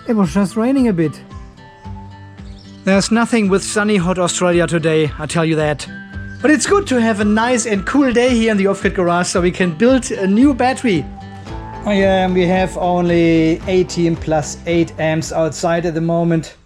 It was just raining a bit. There's nothing with sunny hot Australia today, I tell you that. But it's good to have a nice and cool day here in the off-grid garage so we can build a new battery. Oh yeah, and we have only 18 plus 8 amps outside at the moment.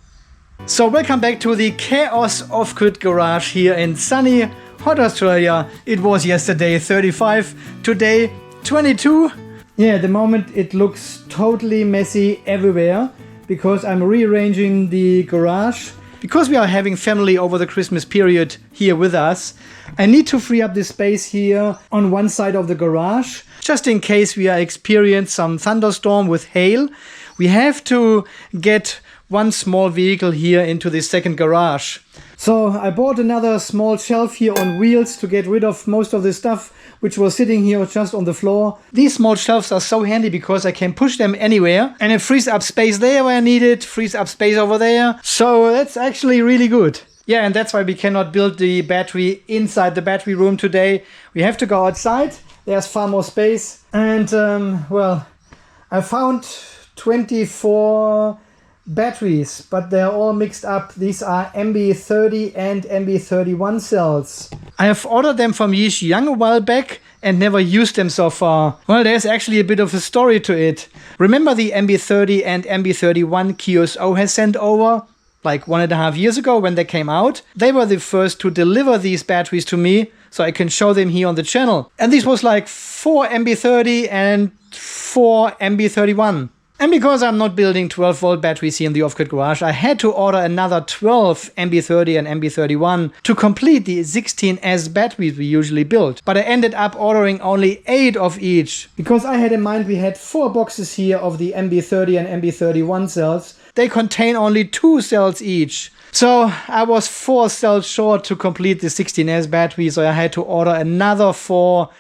So welcome back to the Chaos Off-Grid Garage here in sunny, hot Australia. It was yesterday 35, today 22. Yeah, at the moment it looks totally messy everywhere because I'm rearranging the garage. Because we are having family over the Christmas period here with us, I need to free up this space here on one side of the garage. Just in case we are experiencing some thunderstorm with hail, we have to get one small vehicle here into the second garage. So I bought another small shelf here on wheels to get rid of most of the stuff which was sitting here just on the floor. These small shelves are so handy because I can push them anywhere and it frees up space there where I need it, frees up space over there. So that's actually really good. Yeah, and that's why we cannot build the battery inside the battery room today. We have to go outside. There's far more space. And well, I found 24 batteries, but they're all mixed up. These are MB30 and MB31 cells. I have ordered them from Yixiang a while back and never used them so far. Well, there's actually a bit of a story to it. Remember the MB30 and MB31 QSO has sent over? Like 1.5 years ago when they came out. They were the first to deliver these batteries to me, so I can show them here on the channel. And this was like 4 MB30 and 4 MB31. And because I'm not building 12 volt batteries here in the off-grid garage, I had to order another 12 MB30 and MB31 to complete the 16S batteries we usually build. But I ended up ordering only 8 of each. Because I had in mind we had 4 boxes here of the MB30 and MB31 cells. They contain only 2 cells each. So I was 4 cells short to complete the 16S battery, so I had to order another 4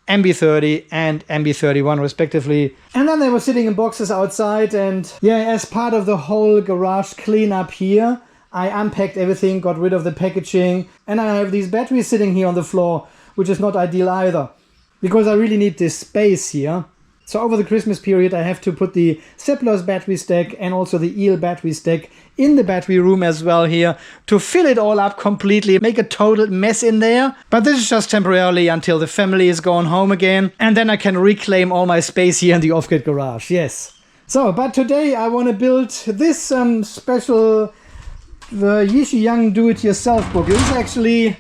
MB30 and MB31 respectively. And then they were sitting in boxes outside, and yeah, as part of the whole garage cleanup here, I unpacked everything, got rid of the packaging, and I have these batteries sitting here on the floor, which is not ideal either, because I really need this space here. So over the Christmas period I have to put the Seplos battery stack and also the EEL battery stack in the battery room as well here to fill it all up completely, make a total mess in there. But this is just temporarily until the family is going home again, and then I can reclaim all my space here in the off-grid garage, yes. So, but today I want to build this special Yixiang do-it-yourself book. This is actually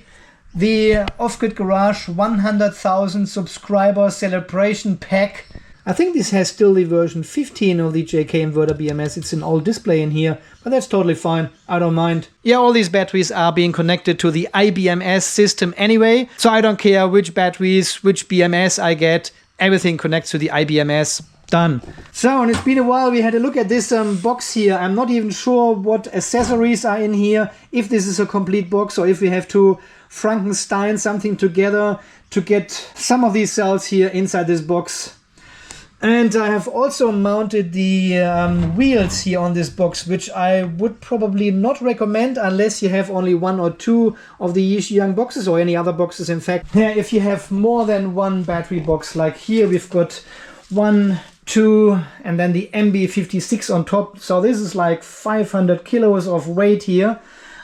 the off-grid garage 100,000 subscriber celebration pack. I think this has still the version 15 of the JK inverter BMS. It's an old display in here, but that's totally fine. I don't mind. Yeah, all these batteries are being connected to the IBMS system anyway, so I don't care which batteries, which BMS I get. Everything connects to the IBMS. Done. So, and it's been a while. We had a look at this box here. I'm not even sure what accessories are in here, if this is a complete box or if we have to Frankenstein something together to get some of these cells here inside this box. And I have also mounted the wheels here on this box, which I would probably not recommend unless you have only 1 or 2 of the Yixiang boxes, or any other boxes in fact. Yeah, if you have more than 1 battery box, like here we've got 1, 2, and then the MB56 on top. So this is like 500 kilos of weight here.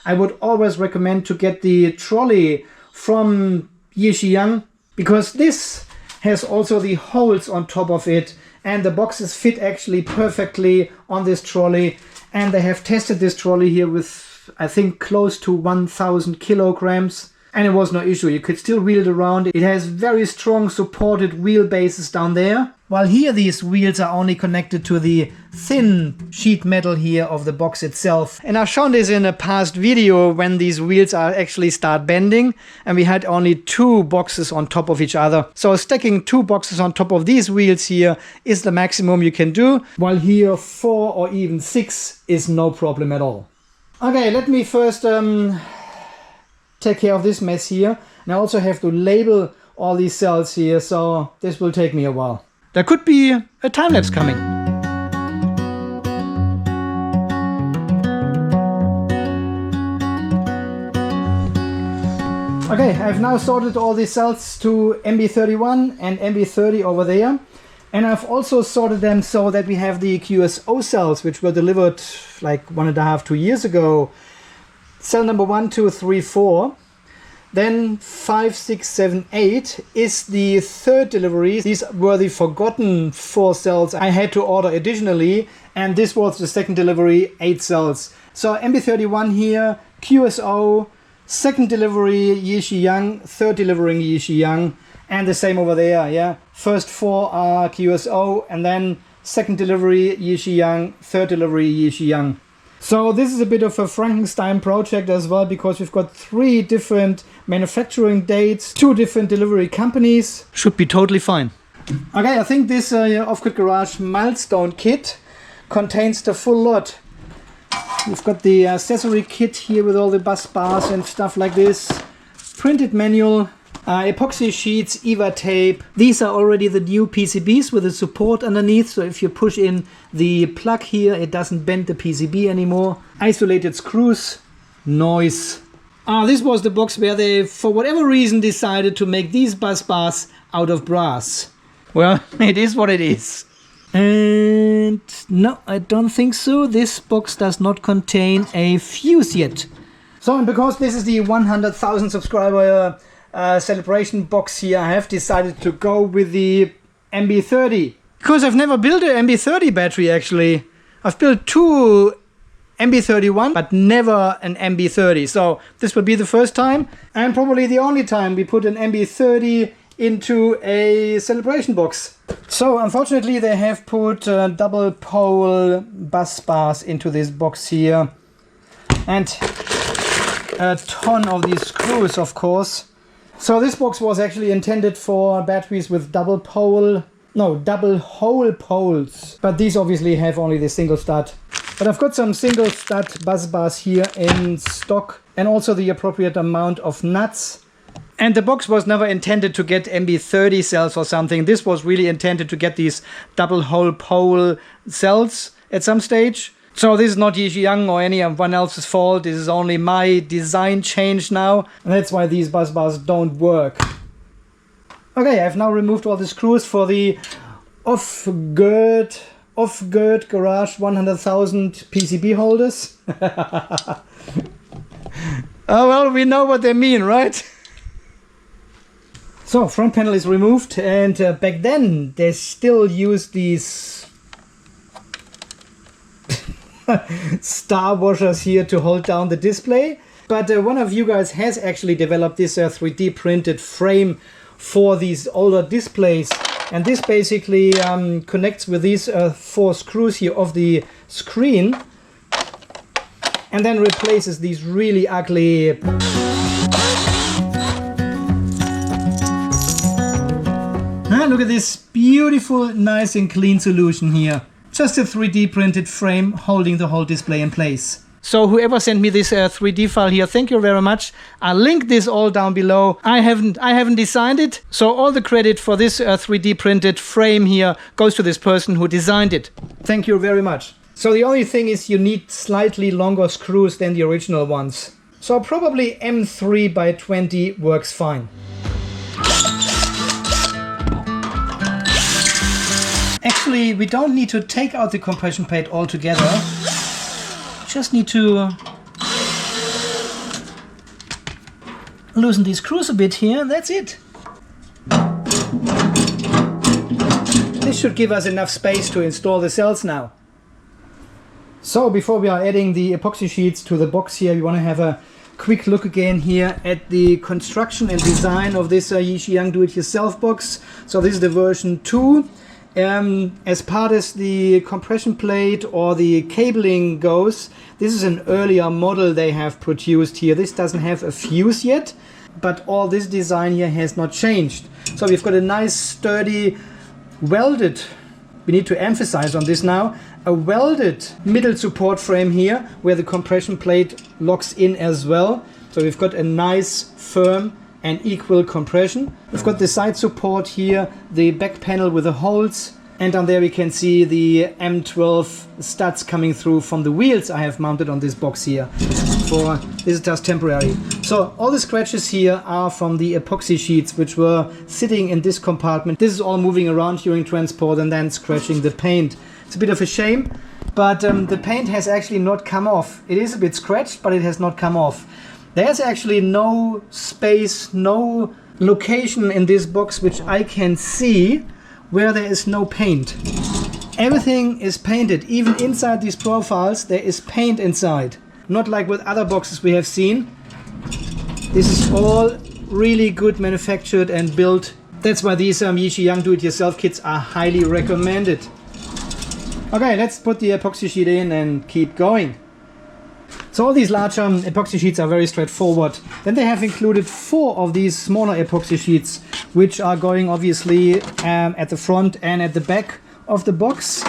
I would always recommend to get the trolley from Yixiang, because this has also the holes on top of it, and the boxes fit actually perfectly on this trolley. And they have tested this trolley here with, I think, close to 1,000 kilograms, and it was no issue. You could still wheel it around. It has very strong supported wheel bases down there, while here these wheels are only connected to the thin sheet metal here of the box itself. And I've shown this in a past video when these wheels are actually start bending, and we had only 2 boxes on top of each other. So stacking 2 boxes on top of these wheels here is the maximum you can do, while here 4 or even 6 is no problem at all. Okay, let me first take care of this mess here. And I also have to label all these cells here, so this will take me a while. There could be a time-lapse coming. Okay, I've now sorted all these cells to MB31 and MB30 over there. And I've also sorted them so that we have the QSO cells, which were delivered like 1.5, 2 years ago. Cell number 1, 2, 3, 4. Then 5, 6, 7, 8 is the third delivery. These were the forgotten 4 cells I had to order additionally. And this was the second delivery, 8 cells. So MB31 here, QSO, second delivery Yixiang, third delivery Yixiang. And the same over there, yeah. First 4 are QSO, and then second delivery Yixiang, third delivery Yixiang. So this is a bit of a Frankenstein project as well, because we've got 3 different manufacturing dates, 2 different delivery companies. Should be totally fine. Okay, I think this Off-Grid Garage milestone kit contains the full lot. We've got the accessory kit here with all the bus bars and stuff like this. Printed manual. Epoxy sheets, EVA tape. These are already the new PCBs with the support underneath, so if you push in the plug here, it doesn't bend the PCB anymore. Isolated screws, noise. This was the box where they, for whatever reason, decided to make these bus bars out of brass. Well, it is what it is. And no, I don't think so. This box does not contain a fuse yet. So, and because this is the 100,000 subscriber celebration box here, I have decided to go with the MB30. Because I've never built an MB30 battery actually. I've built 2 MB31 but never an MB30. So this will be the first time and probably the only time we put an MB30 into a celebration box. So unfortunately they have put double pole bus bars into this box here. And a ton of these screws, of course. So this box was actually intended for batteries with double hole poles. But these obviously have only the single stud. But I've got some single stud bus bars here in stock and also the appropriate amount of nuts. And the box was never intended to get MB30 cells or something. This was really intended to get these double hole pole cells at some stage. So this is not Yixiang or anyone else's fault. This is only my design change now. And that's why these bus bars don't work. Okay, I've now removed all the screws for the Off-Grid Garage 100,000 PCB holders. Oh well, we know what they mean, right? So, front panel is removed, and back then they still used these star washers here to hold down the display, but one of you guys has actually developed this 3D printed frame for these older displays, and this basically connects with these 4 screws here of the screen and then replaces these really ugly look at this beautiful, nice and clean solution here. Just a 3D printed frame holding the whole display in place. So whoever sent me this 3D file here, thank you very much. I'll link this all down below. I haven't designed it, so all the credit for this 3D printed frame here goes to this person who designed it. Thank you very much. So the only thing is you need slightly longer screws than the original ones. So probably M3x20 works fine. Actually, we don't need to take out the compression plate altogether. Just need to loosen these screws a bit here, and that's it. This should give us enough space to install the cells now. So before we are adding the epoxy sheets to the box here, we want to have a quick look again here at the construction and design of this Yixiang do-it-yourself box. So this is the version 2. As part as the compression plate or the cabling goes, this is an earlier model they have produced here. This doesn't have a fuse yet, but all this design here has not changed. So we've got a nice sturdy welded, we need to emphasize on this now, a welded middle support frame here where the compression plate locks in as well. So we've got a nice firm and equal compression. We've got the side support here, the back panel with the holes, And down there we can see the M12 studs coming through from the wheels I have mounted on this box here. This is just temporary. So all the scratches here are from the epoxy sheets which were sitting in this compartment. This is all moving around during transport and then scratching the paint. It's a bit of a shame, but the paint has actually not come off. It is a bit scratched, but it has not come off. There's actually no space, no location in this box which I can see where there is no paint. Everything is painted. Even inside these profiles there is paint inside. Not like with other boxes we have seen. This is all really good manufactured and built. That's why these Yixiang do-it-yourself kits are highly recommended. Okay, let's put the epoxy sheet in and keep going. So all these large epoxy sheets are very straightforward. Then they have included 4 of these smaller epoxy sheets, which are going obviously at the front and at the back of the box.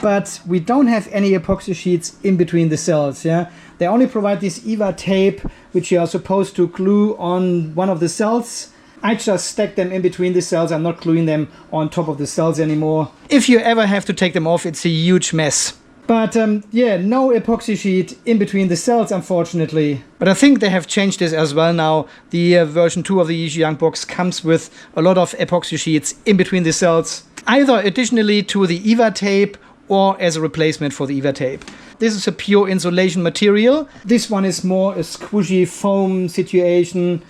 But we don't have any epoxy sheets in between the cells. Yeah, they only provide this EVA tape, which you are supposed to glue on one of the cells. I just stack them in between the cells. I'm not gluing them on top of the cells anymore. If you ever have to take them off, it's a huge mess. But yeah, no epoxy sheet in between the cells, unfortunately. But I think they have changed this as well now. The version 2 of the Yixiang box comes with a lot of epoxy sheets in between the cells, either additionally to the EVA tape or as a replacement for the EVA tape. This is a pure insulation material. This one is more a squishy foam situation.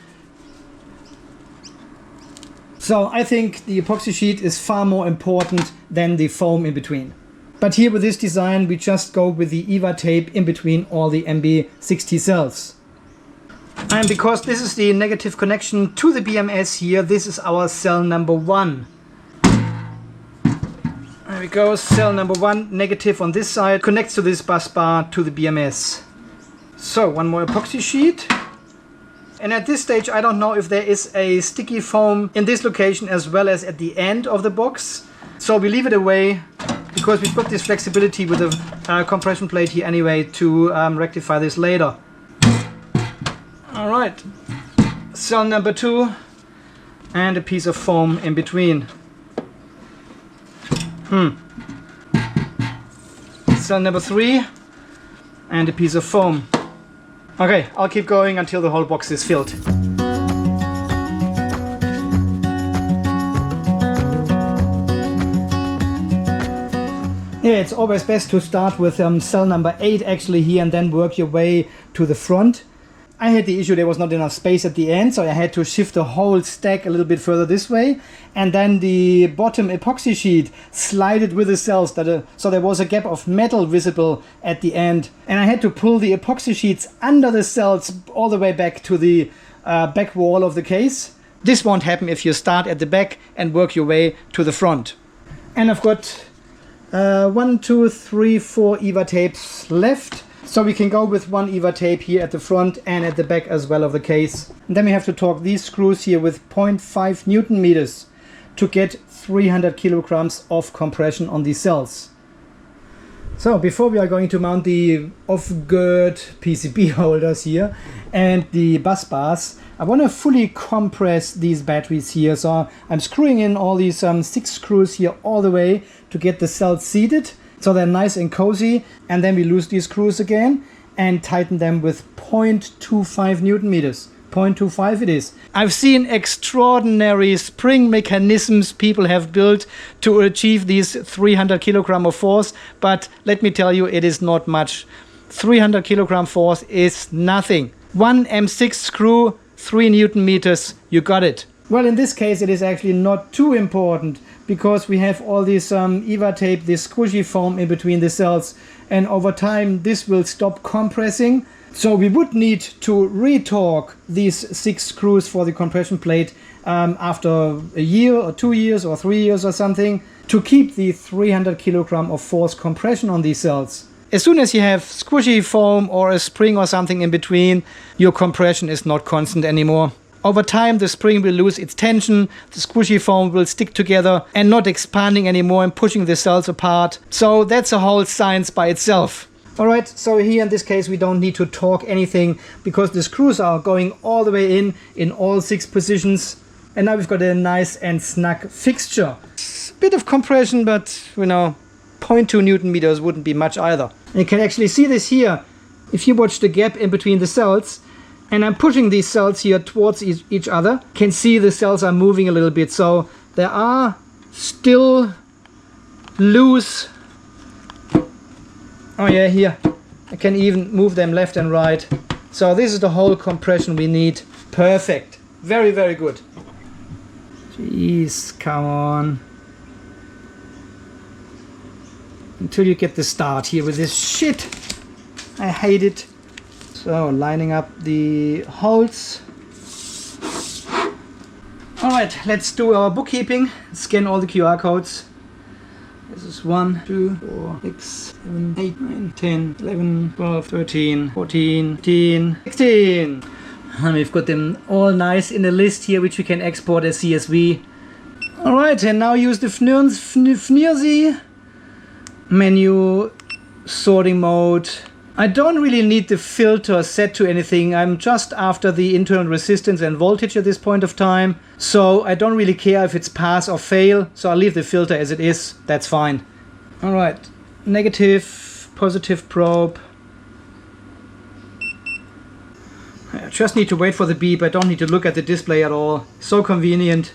So I think the epoxy sheet is far more important than the foam in between. But here with this design we just go with the EVA tape in between all the MB60 cells. And because this is the negative connection to the BMS here, this is our cell number 1. There we go, cell number 1, negative on this side, connects to this bus bar to the BMS. So one more epoxy sheet. And at this stage I don't know if there is a sticky foam in this location as well as at the end of the box. So we leave it away because we've got this flexibility with the compression plate here anyway to rectify this later. Alright, cell number 2 and a piece of foam in between. Cell number 3 and a piece of foam. Okay, I'll keep going until the whole box is filled. Yeah, it's always best to start with cell number 8 actually here and then work your way to the front. I had the issue there was not enough space at the end, so I had to shift the whole stack a little bit further this way, and then the bottom epoxy sheet slided with the cells, so there was a gap of metal visible at the end, and I had to pull the epoxy sheets under the cells all the way back to the back wall of the case. This won't happen if you start at the back and work your way to the front. And I've got 1, 2, 3, 4 EVA tapes left. So we can go with 1 EVA tape here at the front and at the back as well of the case. And then we have to torque these screws here with 0.5 Newton meters to get 300 kilograms of compression on these cells. So before we are going to mount the off-gird PCB holders here and the bus bars, I want to fully compress these batteries here. So I'm screwing in all these 6 screws here all the way to get the cells seated, so they're nice and cozy, and then we loose these screws again and tighten them with 0.25 Newton meters. 0.25 it is. I've seen extraordinary spring mechanisms people have built to achieve these 300 kilogram of force, but let me tell you, it is not much. 300 kilogram force is nothing. 1 M6 screw, 3 Newton meters, you got it. Well, in this case it is actually not too important because we have all this EVA tape, this squishy foam in between the cells, and over time this will stop compressing. So we would need to retorque these 6 screws for the compression plate after a year or 2 years or 3 years or something to keep the 300 kilogram of force compression on these cells. As soon as you have squishy foam or a spring or something in between, your compression is not constant anymore. Over time the spring will lose its tension, the squishy foam will stick together and not expanding anymore and pushing the cells apart. So that's a whole science by itself. Alright, so here in this case we don't need to torque anything because the screws are going all the way in all 6 positions. And now we've got a nice and snug fixture. bit of compression, but you know, 0.2 Newton meters wouldn't be much either. And you can actually see this here. If you watch the gap in between the cells, and I'm pushing these cells here towards each other, you can see the cells are moving a little bit. So there are still loose. Oh yeah, here. I can even move them left and right. So this is the whole compression we need. Perfect. Very, very good. Jeez, come on. Until you get the start here with this shit. I hate it. So lining up the holes. Alright, let's do our bookkeeping. Scan all the QR codes. This is 1, 2, 4, 6, 7, 8, 9, 10, 11, 12, 13, 14, 15, 16. And we've got them all nice in a list here, which we can export as CSV. Alright, and now use the Fnirsi menu, sorting mode. I don't really need the filter set to anything. I'm just after the internal resistance and voltage at this point of time. So I don't really care if it's pass or fail. So I'll leave the filter as it is. That's fine. All right. Negative, positive probe. I just need to wait for the beep. I don't need to look at the display at all. So convenient.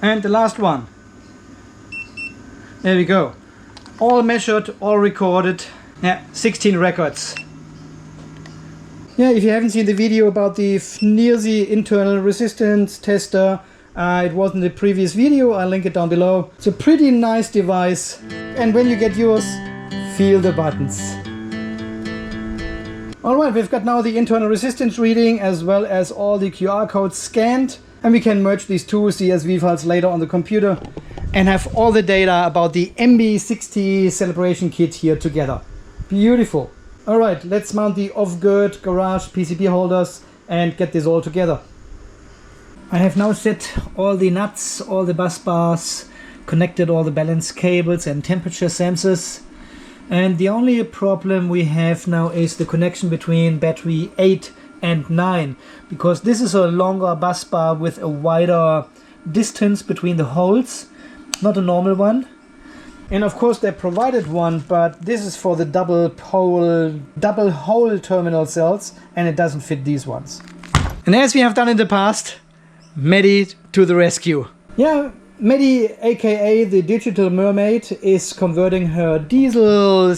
And the last one. There we go. All measured, all recorded. Yeah, 16 records. Yeah, if you haven't seen the video about the Fnirsi Internal Resistance Tester, it was in the previous video, I'll link it down below. It's a pretty nice device, and when you get yours, feel the buttons. Alright, we've got now the internal resistance reading as well as all the QR codes scanned, and we can merge these two CSV files later on the computer and have all the data about the MB30 celebration kit here together. Beautiful. Alright, let's mount the off-grid garage PCB holders and get this all together. I have now set all the nuts, all the bus bars, connected all the balance cables and temperature sensors. And the only problem we have now is the connection between battery 8 and 9, because this is a longer bus bar with a wider distance between the holes, not a normal one. And of course they provided one, but this is for the double hole terminal cells, and it doesn't fit these ones. And as we have done in the past, Maddie to the rescue. Yeah, Maddie, aka the Digital Mermaid, is converting her diesel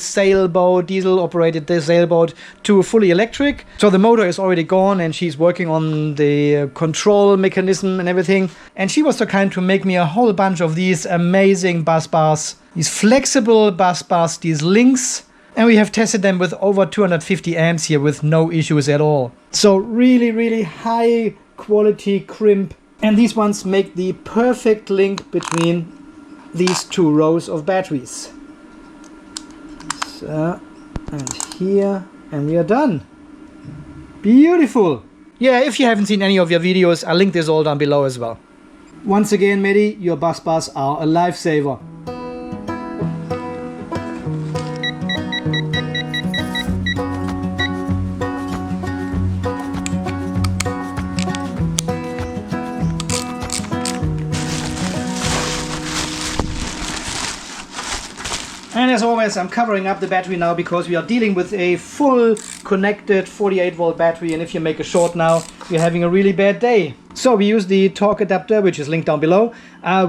operated sailboat to fully electric. So the motor is already gone and she's working on the control mechanism and everything. And she was so kind to make me a whole bunch of these amazing bus bars, these flexible bus bars, these links. And we have tested them with over 250 amps here with no issues at all. So really, really high quality crimp. And these ones make the perfect link between these two rows of batteries. So, and here, and we are done. Beautiful. Yeah, if you haven't seen any of your videos, I'll link this all down below as well. Once again, Maddie, your bus bars are a lifesaver. And as always, I'm covering up the battery now because we are dealing with a full connected 48 volt battery, and if you make a short now, you're having a really bad day. So we use the torque adapter, which is linked down below,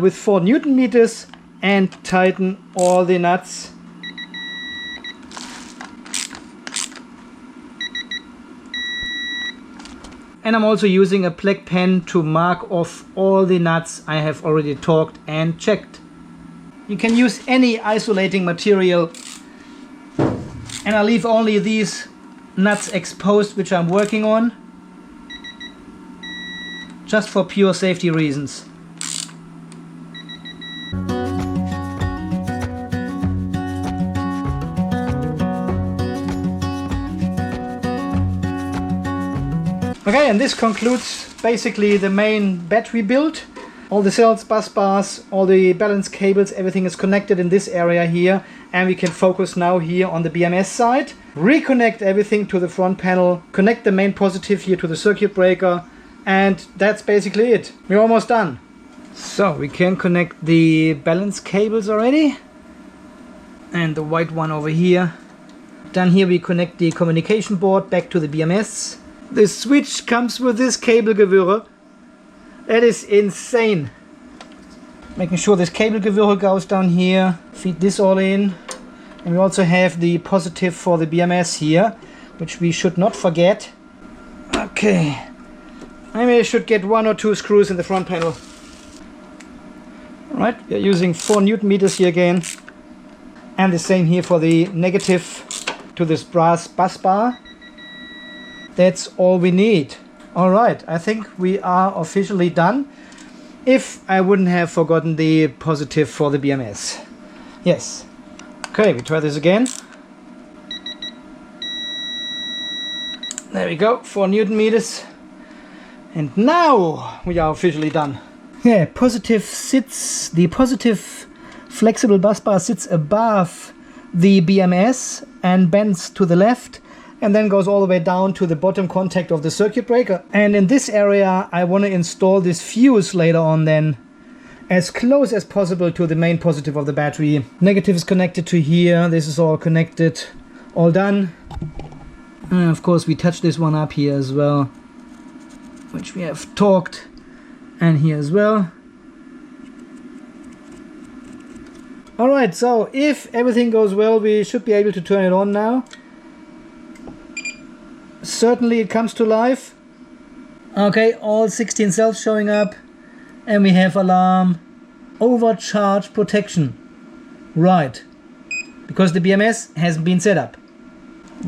with 4 Newton meters, and tighten all the nuts. And I'm also using a black pen to mark off all the nuts I have already torqued and checked. You can use any isolating material, and I'll leave only these nuts exposed which I'm working on, just for pure safety reasons. Okay, and this concludes basically the main battery build. All the cells, bus bars, all the balance cables, everything is connected in this area here, and we can focus now here on the BMS side. Reconnect everything to the front panel, connect the main positive here to the circuit breaker, and that's basically it. We're almost done. So we can connect the balance cables already, and the white one over here. Down here we connect the communication board back to the BMS. The switch comes with this Kabelgewirre. That is insane. Making sure this Kabelgewirre goes down here. Feed this all in. And we also have the positive for the BMS here, which we should not forget. Okay. Maybe I should get 1 or 2 screws in the front panel. Alright, we are using 4 Newton meters here again. And the same here for the negative to this brass bus bar. That's all we need. Alright, I think we are officially done. If I wouldn't have forgotten the positive for the BMS. Yes. Okay, we try this again. There we go, 4 Newton meters. And now we are officially done. Yeah, positive sits, the positive flexible bus bar sits above the BMS and bends to the left and then goes all the way down to the bottom contact of the circuit breaker. And in this area I want to install this fuse later on then, as close as possible to the main positive of the battery. Negative is connected to here, this is all connected, all done. And of course we touch this one up here as well, which we have torqued, and here as well. Alright, so if everything goes well, we should be able to turn it on now. Certainly it comes to life. Okay, all 16 cells showing up, and we have alarm overcharge protection. Right, because the BMS hasn't been set up.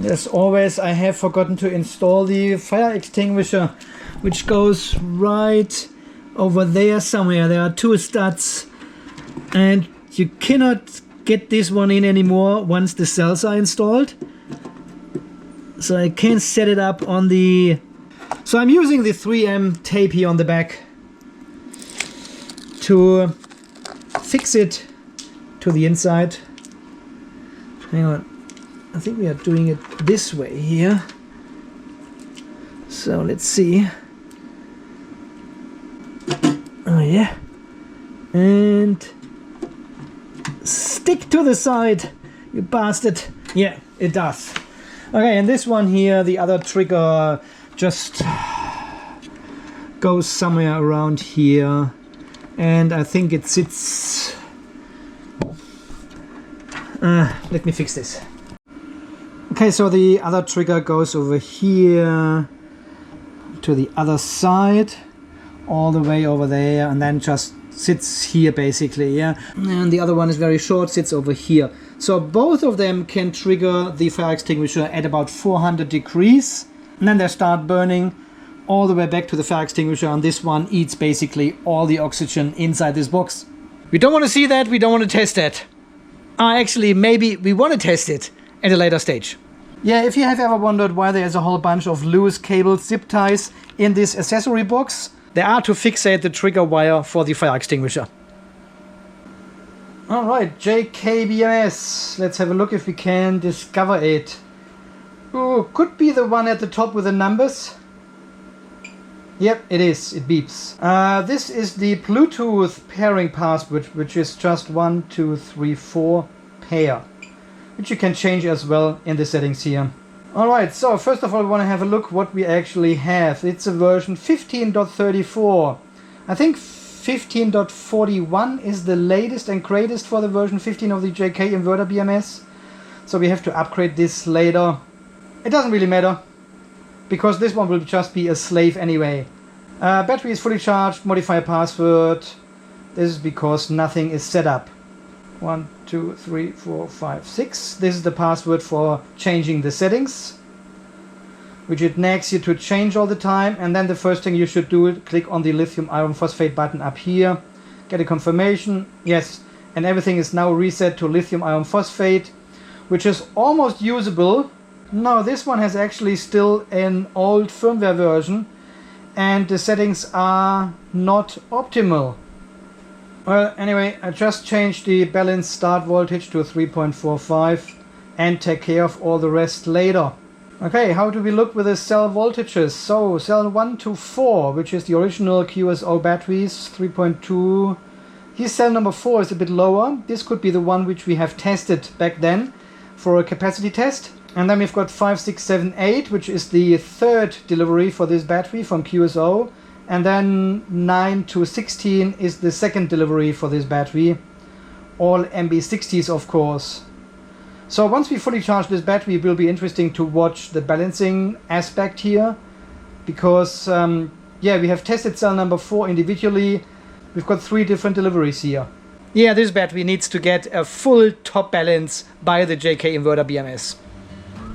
As always, I have forgotten to install the fire extinguisher, which goes right over there somewhere. There are 2 studs, and you cannot get this one in anymore once the cells are installed. So I can't set it up on the... So I'm using the 3M tape here on the back to fix it to the inside. Hang on. I think we are doing it this way here. So let's see. Oh yeah. And stick to the side, you bastard. Yeah, it does. Okay, and this one here, the other trigger just goes somewhere around here. And I think it sits... let me fix this. Okay, so the other trigger goes over here to the other side, all the way over there, and then just sits here basically, yeah. And the other one is very short, sits over here. So both of them can trigger the fire extinguisher at about 400 degrees, and then they start burning all the way back to the fire extinguisher, and this one eats basically all the oxygen inside this box. We don't want to see that, we don't want to test that. Actually, maybe we want to test it at a later stage. Yeah, if you have ever wondered why there's a whole bunch of loose cable zip ties in this accessory box, they are to fixate the trigger wire for the fire extinguisher. Alright, JKBMS. Let's have a look if we can discover it. Oh, could be the one at the top with the numbers. Yep, it is. It beeps. This is the Bluetooth pairing password, which is just 1, 2, 3, 4 pair. Which you can change as well in the settings here. Alright, so first of all we want to have a look what we actually have. It's a version 15.34. I think 15.41 is the latest and greatest for the version 15 of the JK inverter BMS. So we have to upgrade this later. It doesn't really matter, because this one will just be a slave anyway. Battery is fully charged, modify password. This is because nothing is set up. 1, 2, 3, 4, 5, 6. This is the password for changing the settings, which it nags you to change all the time. And then the first thing you should do is click on the lithium iron phosphate button up here, get a confirmation, yes, and everything is now reset to lithium iron phosphate, which is almost usable. No, this one has actually still an old firmware version, and the settings are not optimal. Well, anyway, I just changed the balance start voltage to 3.45 and take care of all the rest later. Okay, how do we look with the cell voltages? So cell 1 to 4, which is the original QSO batteries, 3.2. Here cell number 4 is a bit lower. This could be the one which we have tested back then for a capacity test. And then we've got 5, 6, 7, 8, which is the third delivery for this battery from QSO. And then 9 to 16 is the second delivery for this battery. All MB60s, of course. So once we fully charge this battery, it will be interesting to watch the balancing aspect here. Because, yeah, we have tested cell number 4 individually. We've got 3 different deliveries here. Yeah, this battery needs to get a full top balance by the JK inverter BMS.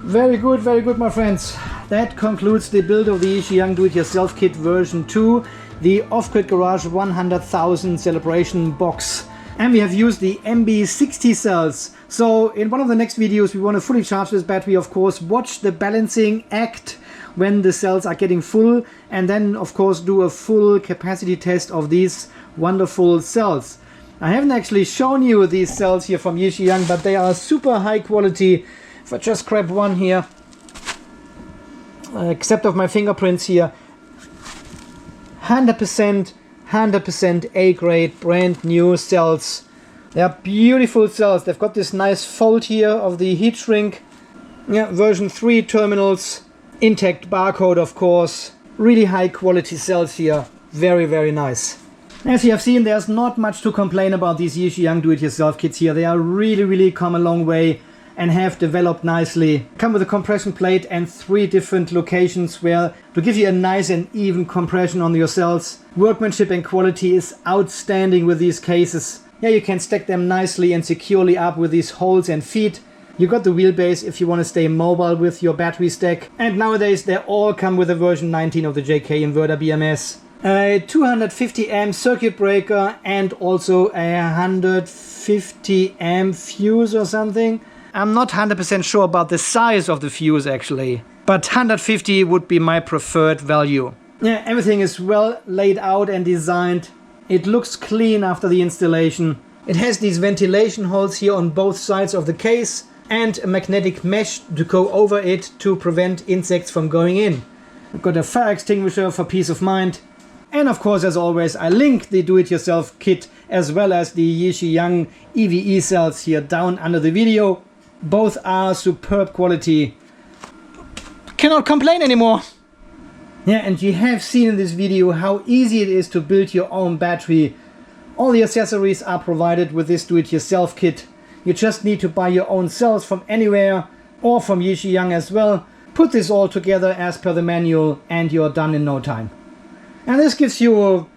Very good, my friends. That concludes the build of the Yixiang Do-It-Yourself Kit version 2, the Off-Grid Garage 100,000 celebration box. And we have used the MB60 cells. So in one of the next videos we want to fully charge this battery, of course, watch the balancing act when the cells are getting full, and then of course do a full capacity test of these wonderful cells. I haven't actually shown you these cells here from Yixiang, but they are super high quality. If I just grab one here, except of my fingerprints here, 100% A grade, brand new cells. They are beautiful cells. They've got this nice fold here of the heat shrink. Yeah, version 3 terminals, intact barcode, of course. Really high quality cells here. Very nice. As you have seen, there's not much to complain about these Yixiang Do-It-Yourself kits here. They are really come a long way and have developed nicely. Come with a compression plate and 3 different locations where to give you a nice and even compression on your cells. Workmanship and quality is outstanding with these cases. Yeah, you can stack them nicely and securely up with these holes and feet. You got the wheelbase if you want to stay mobile with your battery stack. And nowadays they all come with a version 19 of the JK inverter BMS. A 250 amp circuit breaker and also a 150 amp fuse or something. I'm not 100% sure about the size of the fuse actually, but 150 would be my preferred value. Yeah, everything is well laid out and designed. It looks clean after the installation. It has these ventilation holes here on both sides of the case and a magnetic mesh to go over it to prevent insects from going in. I've got a fire extinguisher for peace of mind. And of course, as always, I link the Do-It-Yourself kit as well as the Yixiang EVE cells here down under the video. Both are superb quality. Cannot complain anymore. Yeah, and you have seen in this video how easy it is to build your own battery. All the accessories are provided with this Do-It-Yourself kit. You just need to buy your own cells from anywhere or from Yixiang as well. Put this all together as per the manual and you're done in no time. And this gives you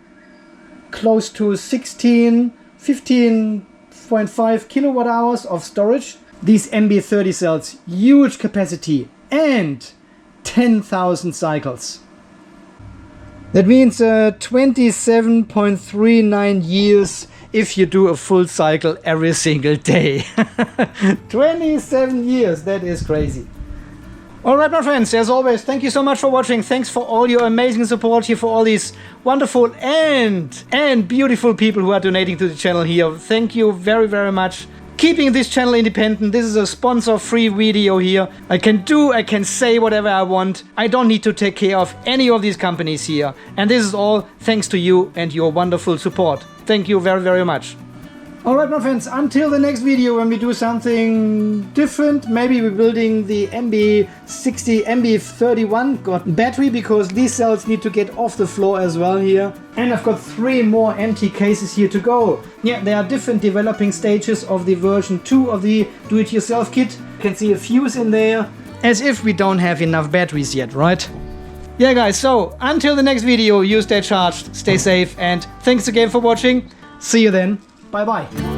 close to 15.5 kilowatt hours of storage. These MB30 cells, huge capacity and 10,000 cycles. That means 27.39 years if you do a full cycle every single day. 27 years, that is crazy. Alright my friends, as always, thank you so much for watching. Thanks for all your amazing support here, for all these wonderful and beautiful people who are donating to the channel here. Thank you very much. Keeping this channel independent. This is a sponsor-free video here. I can say whatever I want. I don't need to take care of any of these companies here. And this is all thanks to you and your wonderful support. Thank you very much. Alright my friends, until the next video when we do something different. Maybe we're building the MB31 battery, because these cells need to get off the floor as well here. And I've got 3 more empty cases here to go. Yeah, there are different developing stages of the version 2 of the Do-It-Yourself kit. You can see a fuse in there. As if we don't have enough batteries yet, right? Yeah guys, so until the next video, you stay charged, stay safe, and thanks again for watching. See you then. Bye bye.